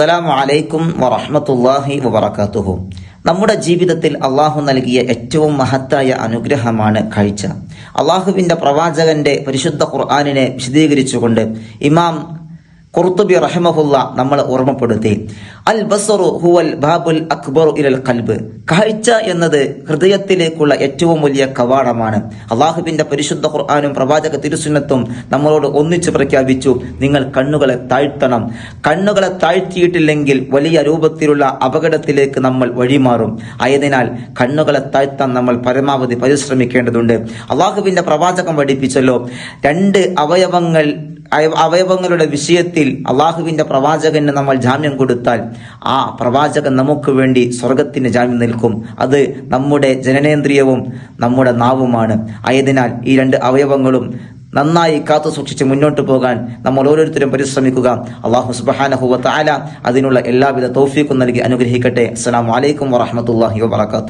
അസ്സലാമു അലൈക്കും വറഹ്മത്തുള്ളാഹി വബറകാതുഹു. നമ്മുടെ ജീവിതത്തിൽ അള്ളാഹു നൽകിയ ഏറ്റവും മഹത്തായ അനുഗ്രഹമാണ് കാഴ്ച. അള്ളാഹുവിന്റെ പ്രവാചകന്റെ പരിശുദ്ധ ഖുർആനിനെ വിശദീകരിച്ചുകൊണ്ട് ഇമാം ഖുർത്തുബി റഹിമഹുല്ല നമ്മളെ ഓർമ്മപ്പെടുത്തി, അൽ ബസറു ഹുവൽ ബാബുൽ അക്ബറു ഇലൽ ഖൽബ്. കാഴ്ച എന്നത് ഹൃദയത്തിലേക്കുള്ള ഏറ്റവും വലിയ കവാടമാണ്. അള്ളാഹുവിന്റെ പരിശുദ്ധ ഖുർആനും പ്രവാചക തിരുസുന്നത്തും നമ്മളോട് ഒന്നിച്ചു പ്രഖ്യാപിച്ചു, നിങ്ങൾ കണ്ണുകളെ താഴ്ത്തണം. കണ്ണുകളെ താഴ്ത്തിയിട്ടില്ലെങ്കിൽ വലിയ രൂപത്തിലുള്ള അപകടത്തിലേക്ക് നമ്മൾ വഴിമാറും. ആയതിനാൽ കണ്ണുകളെ താഴ്ത്താൻ നമ്മൾ പരമാവധി പരിശ്രമിക്കേണ്ടതുണ്ട്. അള്ളാഹുവിന്റെ പ്രവാചകൻ പഠിപ്പിച്ചല്ലോ, രണ്ട് അവയവങ്ങളുടെ വിഷയത്തിൽ അള്ളാഹുവിന്റെ പ്രവാചകന് നമ്മൾ ജാമ്യം കൊടുത്താൽ ആ പ്രവാചകൻ നമുക്ക് വേണ്ടി സ്വർഗത്തിന് ജാമ്യം നിൽക്കും. അത് നമ്മുടെ ജനനേന്ദ്രിയവും നമ്മുടെ നാവുമാണ്. ആയതിനാൽ ഈ രണ്ട് അവയവങ്ങളും നന്നായി കാത്തു സൂക്ഷിച്ച് മുന്നോട്ട് പോകാൻ നമ്മൾ ഓരോരുത്തരും പരിശ്രമിക്കുക. അള്ളാഹു സുബ്ഹാനഹു വ തആല അതിനുള്ള എല്ലാവിധ തൗഫീഖും നൽകി അനുഗ്രഹിക്കട്ടെ. അസ്സലാമു അലൈക്കും വറഹ്മത്തുള്ളാഹി വബറകാതുഹു.